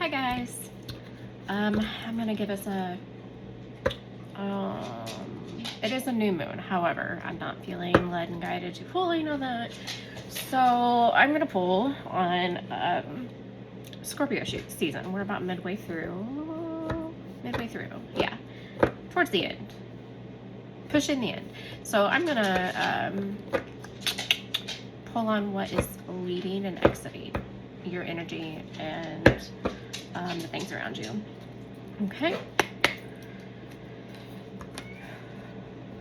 Hi guys. I'm gonna give us a it is a new moon. However, I'm not feeling led and guided to pull, you know that. So I'm gonna pull on Scorpio season. We're about midway through. Yeah, towards the end, pushing the end. So I'm gonna pull on what is leading and exiting your energy and the things around you. Okay.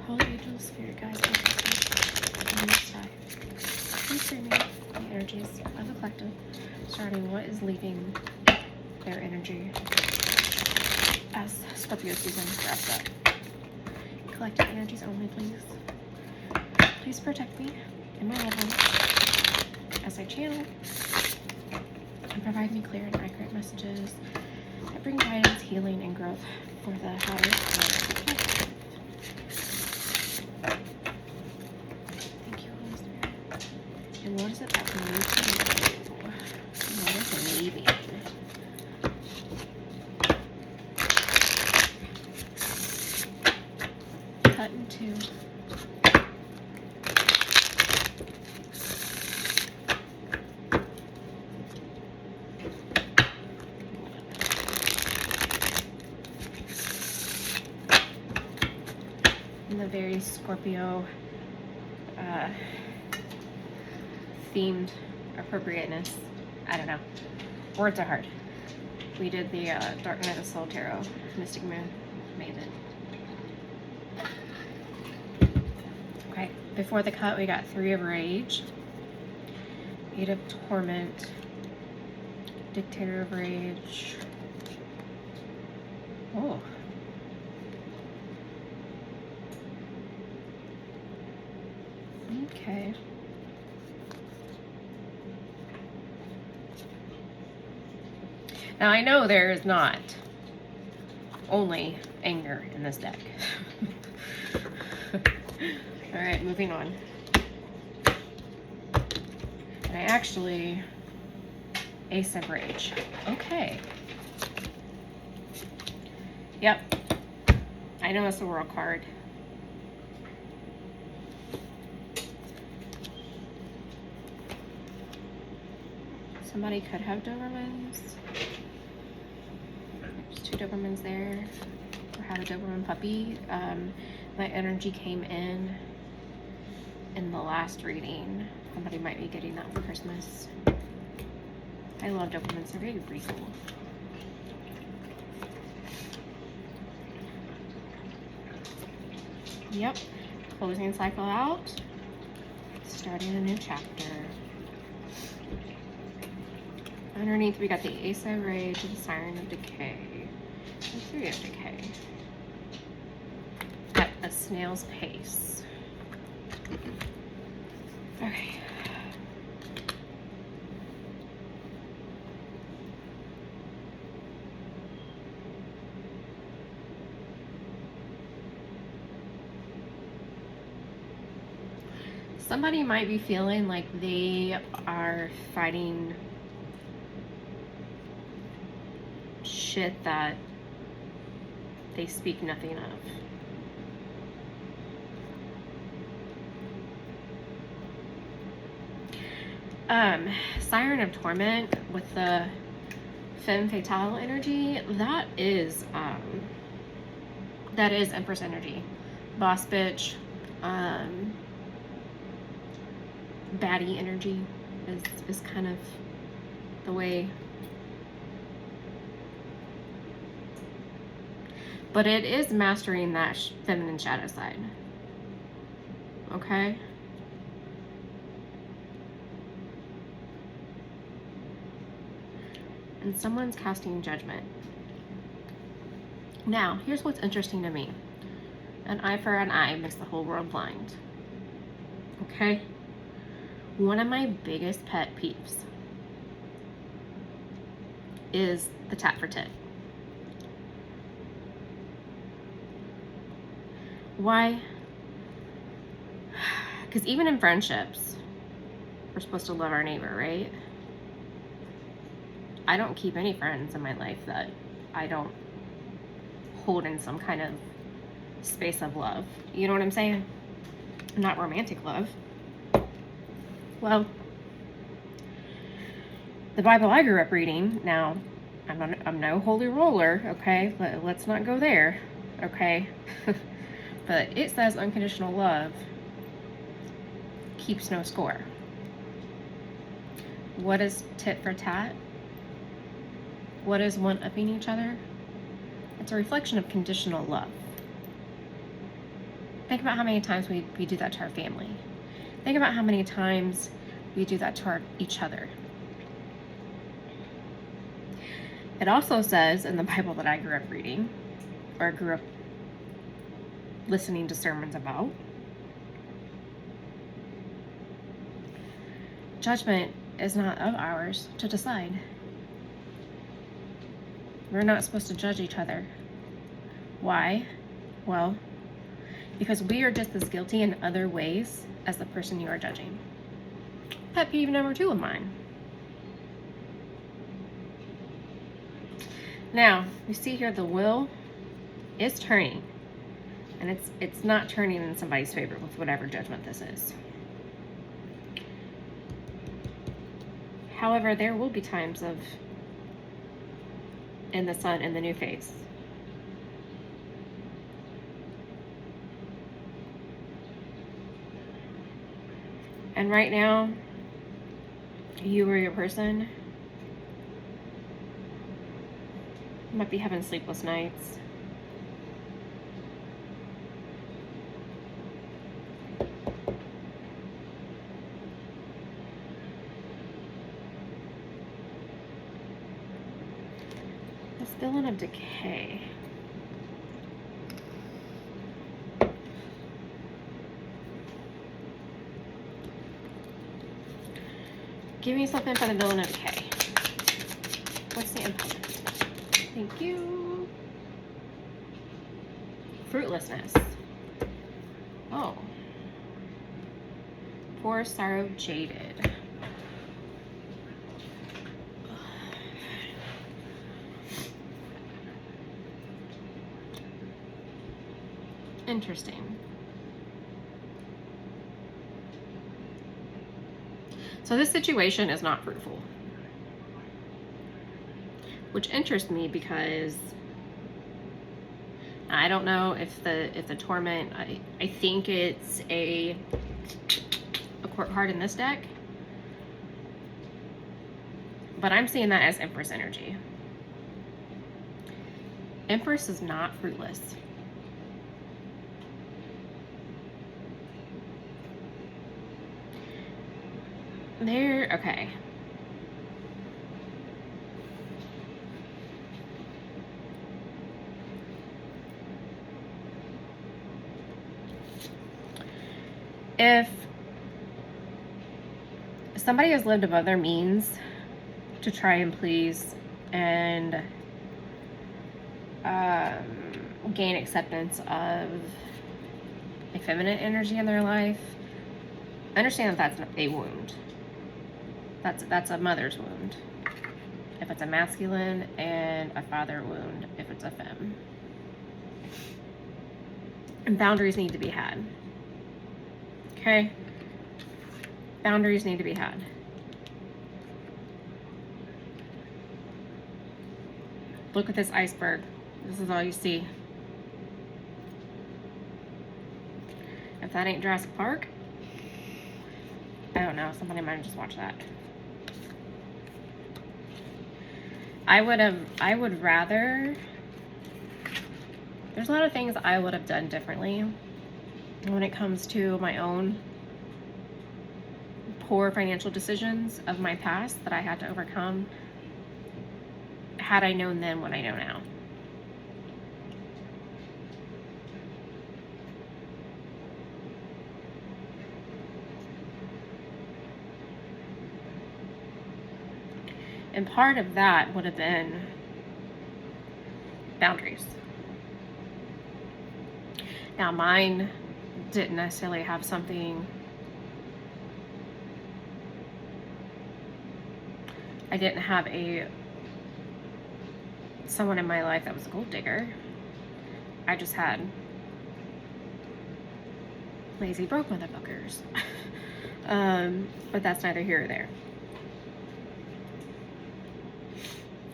Holy angel, spirit guides, and most high. Please bring me the energies of the collective, starting what is leaving their energy as Scorpio season wraps up. Collective energies only, please. Please protect me and my loved ones as I channel and provide me clear and accurate messages that bring guidance, healing, and growth for the higher good. Thank you, Holy Spirit. And what is it that we need to do? What is leaving? Cut in two. The very Scorpio themed appropriateness. I don't know. Words are hard. We did the Dark Night of Soul Tarot, Mystic Moon, Maven. Okay, before the cut we got 3 of Rage, 8 of Torment, Dictator of Rage. Oh. Okay. Now I know there is not only anger in this deck. All right, moving on. And I actually Ace of Rage. Okay. Yep. I know it's the World card. Somebody could have Dobermans. There's 2 Dobermans there. Or had a Doberman puppy. My energy came in the last reading. Somebody might be getting that for Christmas. I love Dobermans. They're very breathable. Yep. Closing cycle out. Starting a new chapter. Underneath, we got the Ace of Rage and the Siren of Decay. The 3 of Decay. At a snail's pace. Okay. Somebody might be feeling like they are fighting shit that they speak nothing of. Siren of Torment with the Femme Fatale energy, that is Empress energy. Boss bitch, baddie energy is kind of the way. But it is mastering that feminine shadow side. Okay? And someone's casting judgment. Now, here's what's interesting to me. An eye for an eye makes the whole world blind. Okay? One of my biggest pet peeves is the tat for tit. Why? Because even in friendships, we're supposed to love our neighbor, right? I don't keep any friends in my life that I don't hold in some kind of space of love. You know what I'm saying? Not romantic love. Well, the Bible I grew up reading, now, I'm no holy roller, okay? Let's not go there, okay? But it says unconditional love keeps no score. What is tit for tat? What is one-upping each other? It's a reflection of conditional love. Think about how many times we do that to our family. Think about how many times we do that to each other. It also says in the Bible that I grew up reading, or grew up listening to sermons about, judgment is not of ours to decide. We're not supposed to judge each other. Why? Well, because we are just as guilty in other ways as the person you are judging. Pet peeve number 2 of mine. Now, you see here the wheel is turning, and it's not turning in somebody's favor with whatever judgment this is. However, there will be times of in the sun in the new phase. And right now, you or your person might be having sleepless nights. This feeling of decay. Give me something for the villain of decay. What's the impact? Thank you. Fruitlessness. Oh. Poor sorrow jaded. Interesting. So this situation is not fruitful, which interests me because I don't know if the torment, I think it's a court card in this deck, but I'm seeing that as Empress energy. Empress is not fruitless. Okay. If somebody has lived above their means to try and please and gain acceptance of a feminine energy in their life, understand that that's a wound. That's a mother's wound. If it's a masculine, and a father wound if it's a femme. And boundaries need to be had. Okay? Boundaries need to be had. Look at this iceberg. This is all you see. If that ain't Jurassic Park, I don't know. Somebody might have just watched that. I would rather, there's a lot of things I would have done differently when it comes to my own poor financial decisions of my past that I had to overcome had I known then what I know now. And part of that would have been boundaries. Now, mine didn't necessarily have something. I didn't have a someone in my life that was a gold digger. I just had lazy broke motherfuckers. But that's neither here or there.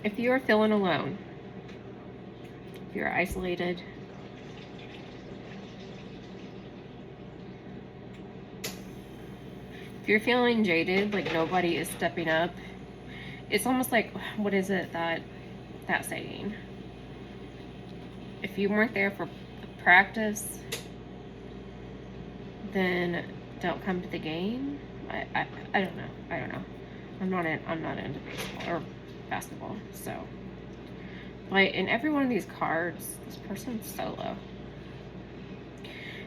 If you are feeling alone, if you're isolated, if you're feeling jaded, like nobody is stepping up, it's almost like, what is it that saying? If you weren't there for practice, then don't come to the game. I don't know. I don't know. I'm not into baseball or basketball, so. But in every one of these cards, this person's solo.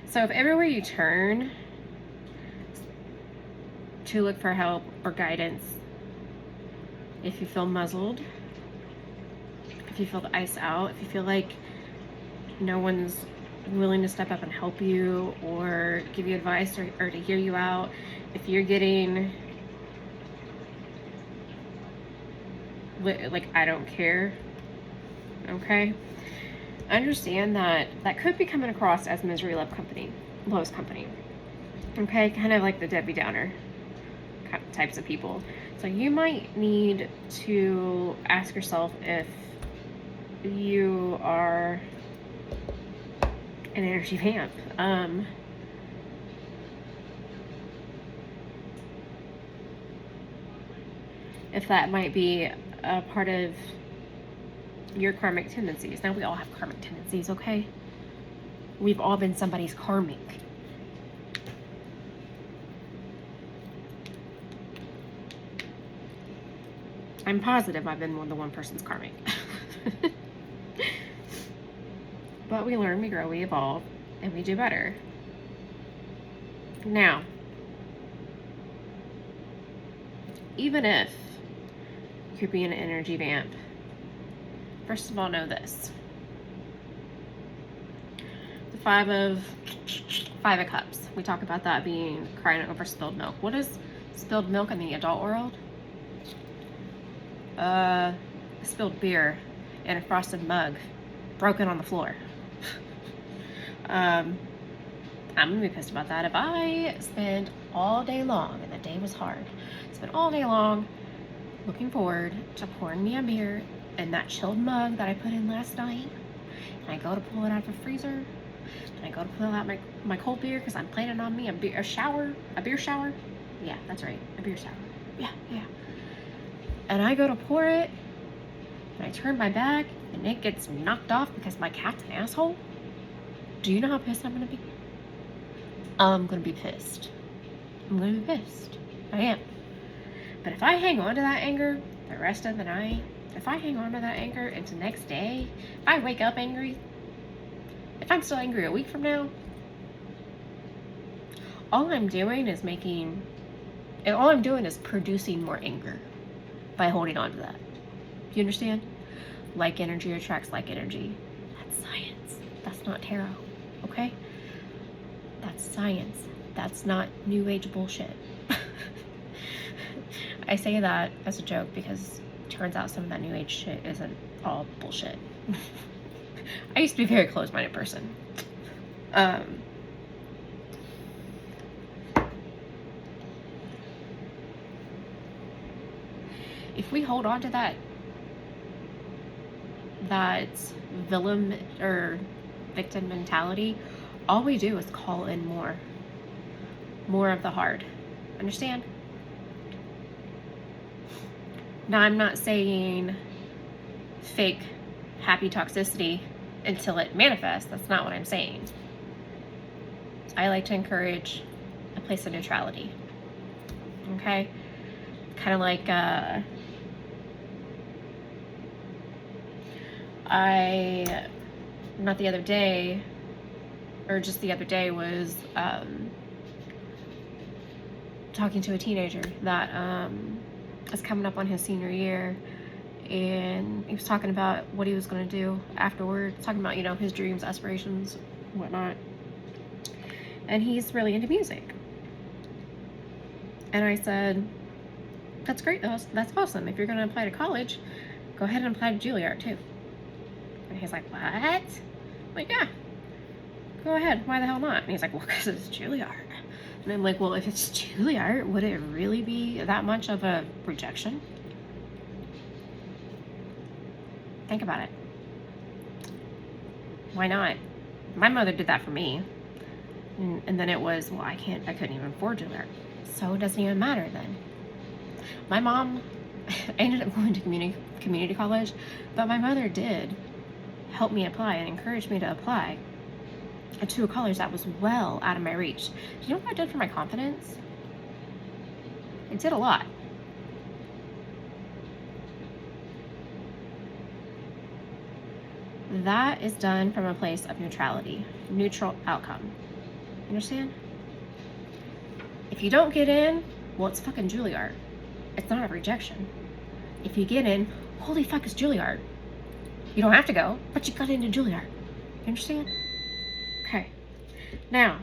So if everywhere you turn to look for help or guidance, if you feel muzzled, if you feel the ice out, if you feel like no one's willing to step up and help you or give you advice or to hear you out, if you're getting like, I don't care, okay, understand that that could be coming across as misery loves company, okay, kind of like the Debbie Downer types of people. So you might need to ask yourself if you are an energy vamp. If that might be a part of your karmic tendencies. Now, we all have karmic tendencies, okay? We've all been somebody's karmic. I'm positive I've been the one person's karmic. But we learn, we grow, we evolve, and we do better. Now, even if you're being an energy vamp, first of all, know this. The Five of Cups. We talk about that being crying over spilled milk. What is spilled milk in the adult world? Spilled beer in a frosted mug, broken on the floor. I'm gonna be pissed about that. If I spend all day long, and the day was hard, spend all day long looking forward to pouring me a beer in that chilled mug that I put in last night, and I go to pull it out of the freezer, and I go to pull out my cold beer because I'm planning on me a beer shower. Yeah, that's right, a beer shower. Yeah. And I go to pour it, and I turn my back, and it gets knocked off because my cat's an asshole. Do you know how pissed I'm gonna be? I'm gonna be pissed. I am. But if I hang on to that anger the rest of the night, if I hang on to that anger into the next day, if I wake up angry, if I'm still angry a week from now, all I'm doing is producing more anger by holding on to that. You understand? Like energy attracts like energy. That's science. That's not tarot. Okay? That's science. That's not new age bullshit. I say that as a joke because it turns out some of that new age shit isn't all bullshit. I used to be a very closed-minded person. If we hold on to that villain or victim mentality, all we do is call in more of the hard. Understand? Now, I'm not saying fake happy toxicity until it manifests. That's not what I'm saying. I like to encourage a place of neutrality. Okay? Kind of like not the other day, or just the other day, was talking to a teenager that is coming up on his senior year, and he was talking about what he was going to do afterwards, talking about, his dreams, aspirations, whatnot, and he's really into music. And I said, that's great, that's awesome. If you're going to apply to college, go ahead and apply to Juilliard too. And he's like, what? I'm like, yeah, go ahead. Why the hell not? And he's like, well, because it's Juilliard. And I'm like, well, if it's Juilliard, would it really be that much of a rejection? Think about it. Why not? My mother did that for me. And then it was, well, I couldn't even afford Juilliard. So it doesn't even matter then. My mom, I ended up going to community college, but my mother did help me apply and encourage me to apply to a college that was well out of my reach. Do you know what that did for my confidence? It did a lot. That is done from a place of neutrality, neutral outcome. You understand? If you don't get in, well, it's fucking Juilliard. It's not a rejection. If you get in, holy fuck, it's Juilliard. You don't have to go, but you got into Juilliard. You understand? Okay. Now,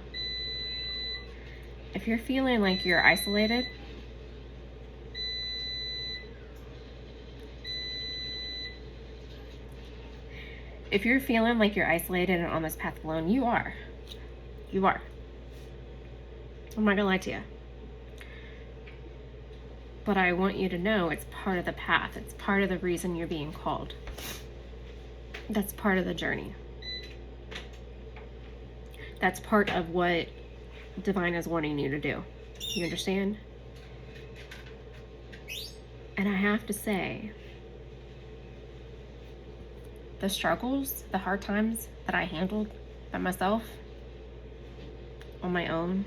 if you're feeling like you're isolated, and on this path alone, you are. You are. I'm not gonna lie to you. But I want you to know it's part of the path. It's part of the reason you're being called. That's part of the journey. That's part of what Divine is wanting you to do. You understand? And I have to say, the struggles, the hard times that I handled by myself, on my own,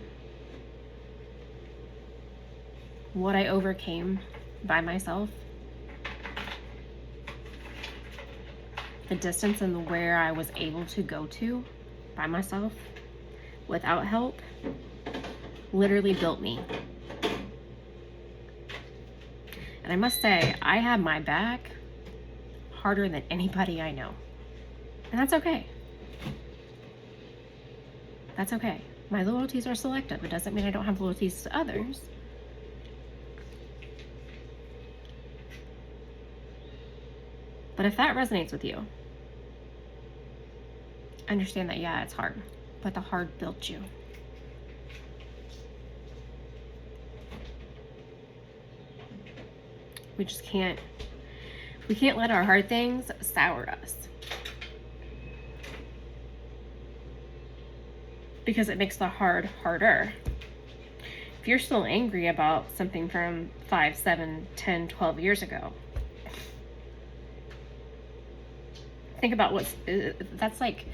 what I overcame by myself, the distance and where I was able to go to by myself without help, literally built me. And I must say, I have my back harder than anybody I know. And that's okay. That's okay. My loyalties are selective. It doesn't mean I don't have loyalties to others. But if that resonates with you, understand that, yeah, it's hard, but the hard built you. We can't let our hard things sour us. Because it makes the hard harder. If you're still angry about something from 5, 7, 10, 12 years ago, think about that's like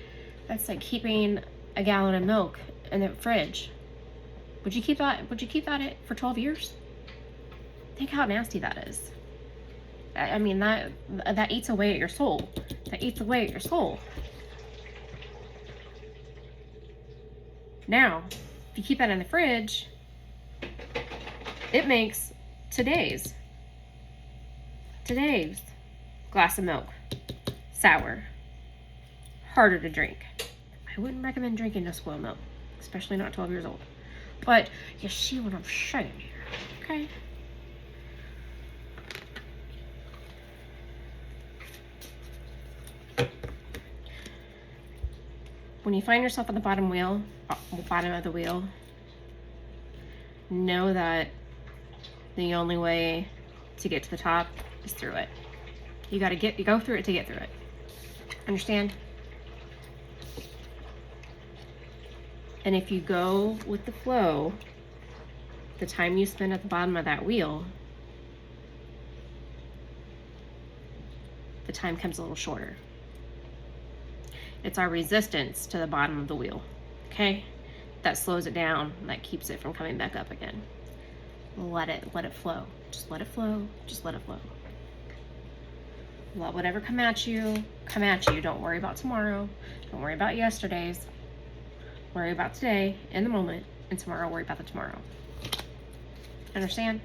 keeping a gallon of milk in the fridge. Would you keep that for 12 years? Think how nasty that is. I mean, that eats away at your soul. That eats away at your soul. Now, if you keep that in the fridge, it makes today's glass of milk sour, harder to drink. I wouldn't recommend drinking no spoiled milk, especially not 12 years old. But you see what I'm saying here, okay? When you find yourself at the bottom of the wheel, know that the only way to get to the top is through it. You go through it to get through it. Understand? And if you go with the flow, the time you spend at the bottom of that wheel, the time comes a little shorter. It's our resistance to the bottom of the wheel, okay? That slows it down, that keeps it from coming back up again. Let it flow. Just let it flow. Just let it flow. Let whatever come at you. Don't worry about tomorrow. Don't worry about yesterday's. Worry about today, in the moment, and tomorrow worry about the tomorrow. Understand?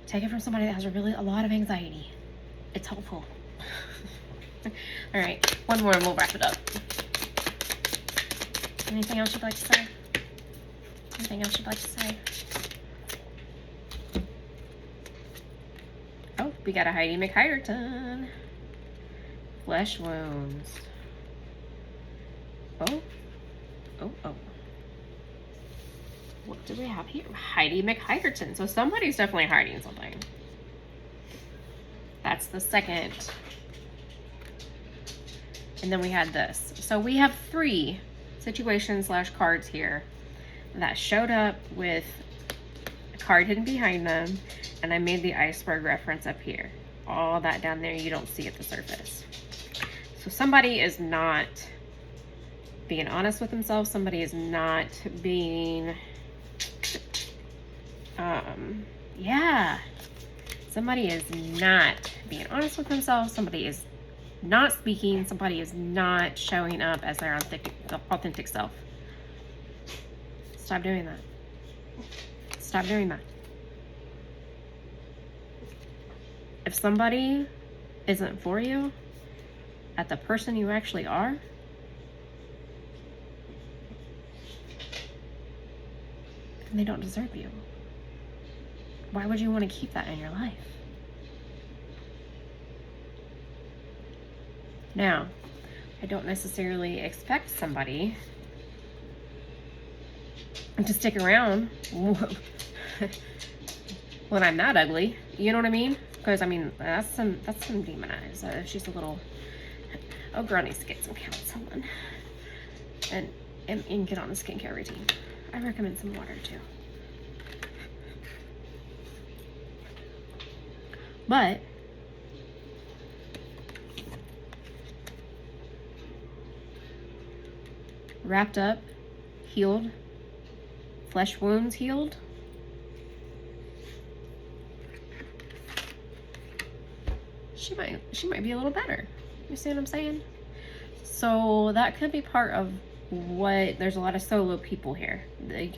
Take it from somebody that has a lot of anxiety. It's helpful. All right, one more and we'll wrap it up. Anything else you'd like to say? Anything else you'd like to say? Oh, we got a Heidi McHiderton. Flesh wounds. Oh. Oh, oh. What do we have here? Heidi McHiderton. So somebody's definitely hiding something. That's the second. And then we had this. So we have 3 situations / cards here that showed up with a card hidden behind them. And I made the iceberg reference up here. All that down there you don't see at the surface. So somebody is not being honest with themselves. Somebody is not being, yeah. Somebody is not being honest with themselves. Somebody is not speaking. Somebody is not showing up as their authentic self. Stop doing that. Stop doing that. If somebody isn't for you at the person you actually are, then they don't deserve you. Why would you want to keep that in your life? Now, I don't necessarily expect somebody to stick around when I'm that ugly. You know what I mean? Because I mean that's some demon eyes. She's a little. Oh, girl needs to get some counseling and get on the skincare routine. I recommend some water too. But wrapped up, healed, flesh wounds healed. She might be a little better. You see what I'm saying? So that could be part of what, there's a lot of solo people here.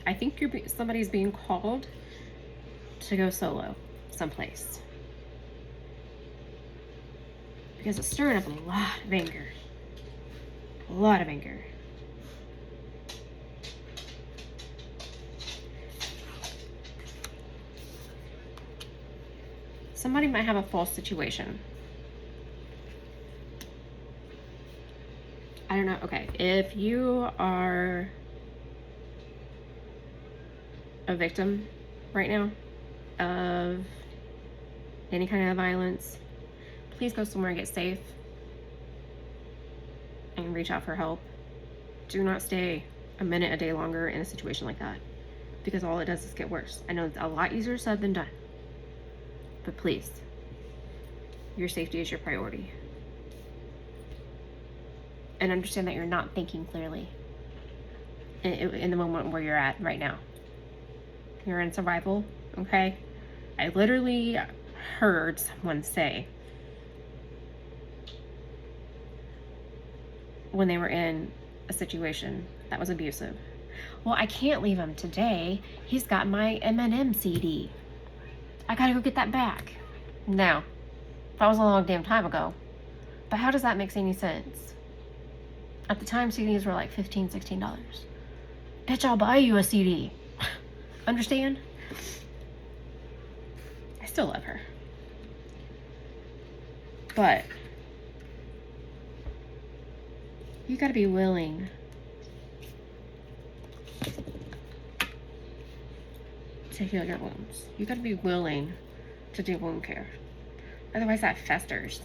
I think somebody's being called to go solo someplace. Because it's stirring up a lot of anger. A lot of anger. Somebody might have a false situation. I don't know. Okay, if you are a victim right now of any kind of violence, please go somewhere and get safe and reach out for help. Do not stay a minute, a day longer in a situation like that, because all it does is get worse. I know it's a lot easier said than done, but please, your safety is your priority. And understand that you're not thinking clearly in the moment where you're at right now. You're in survival, okay? I literally heard someone say when they were in a situation that was abusive, well, I can't leave him today. He's got my Eminem CD. I gotta go get that back. Now, that was a long damn time ago. But how does that make any sense? At the time, CDs were like $15, $16. Bitch, I'll buy you a CD. Understand? I still love her. But you gotta be willing to heal your wounds. You gotta be willing to do wound care. Otherwise that festers.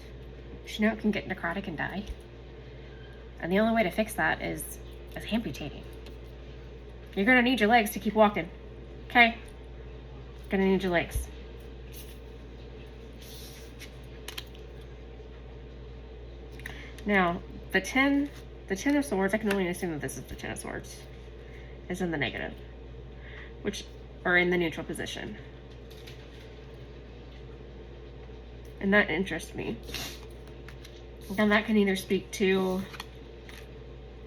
You know it can get necrotic and die. And the only way to fix that is amputating. You're gonna need your legs to keep walking. Okay? Gonna need your legs. Now, the Ten of Swords, I can only assume that this is the Ten of Swords, is in the negative, or in the neutral position. And that interests me. And that can either speak to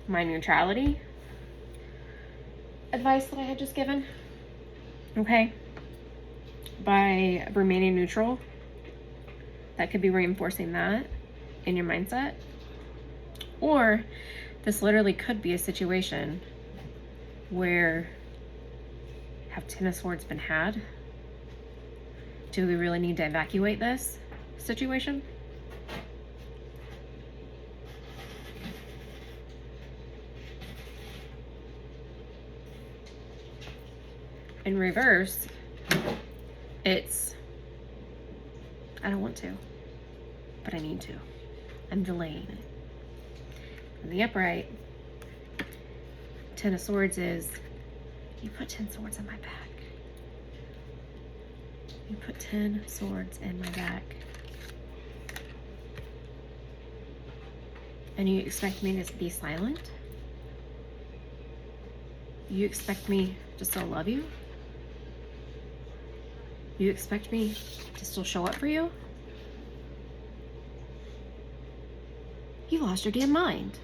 my neutrality advice that I had just given, okay, by remaining neutral. That could be reinforcing that in your mindset. Or this literally could be a situation where, have Ten of Swords been had? Do we really need to evacuate this situation? In reverse, it's, I don't want to, but I need to. I'm delaying it. In the upright, 10 of Swords is, you put 10 swords in my back. You put 10 swords in my back. And you expect me to be silent? You expect me to still love you? You expect me to still show up for you? You lost your damn mind.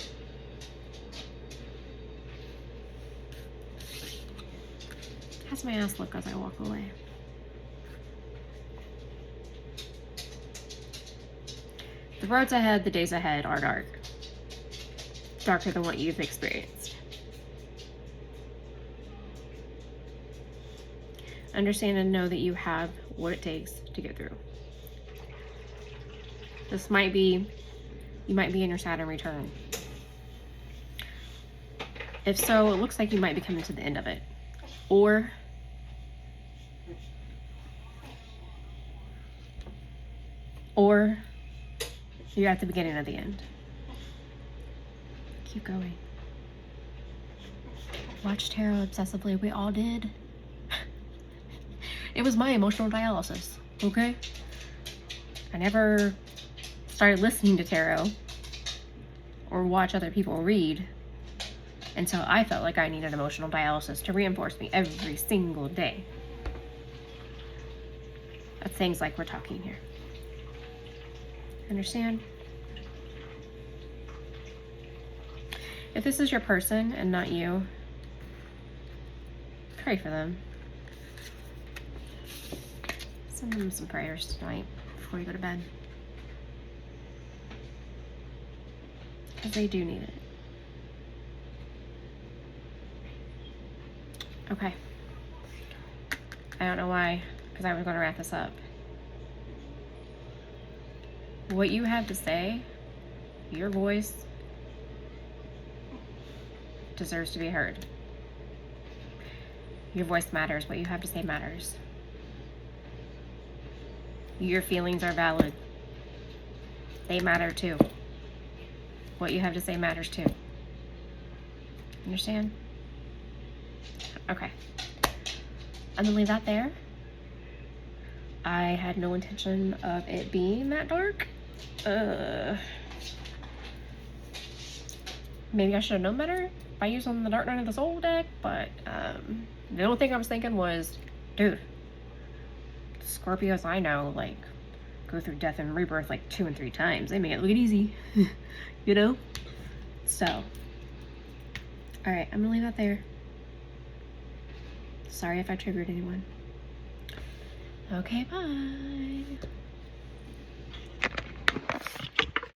How's my ass look as I walk away? The roads ahead, the days ahead are dark. Darker than what you've experienced. Understand and know that you have what it takes to get through. This might be, you might be in your Saturn return. If so, it looks like you might be coming to the end of it. Or you're at the beginning of the end. Keep going. Watch tarot obsessively. We all did. It was my emotional dialysis, okay? I never started listening to tarot or watch other people read until I felt like I needed emotional dialysis to reinforce me every single day. Of things like we're talking here. Understand? If this is your person and not you, pray for them. Send them some prayers tonight before you go to bed. Because they do need it. Okay. I don't know why, because I was going to wrap this up. What you have to say, your voice, deserves to be heard. Your voice matters. What you have to say matters. Your feelings are valid. They matter too. What you have to say matters too. Understand? Okay. I'm gonna leave that there. I had no intention of it being that dark. Maybe I should have known better by using the Dark Night of the Soul deck, but the only thing I was thinking was, dude, Scorpios I know, like, go through death and rebirth like 2 and 3 times. They make it look easy, you know? So, alright, I'm gonna leave that there. Sorry if I triggered anyone. Okay, bye.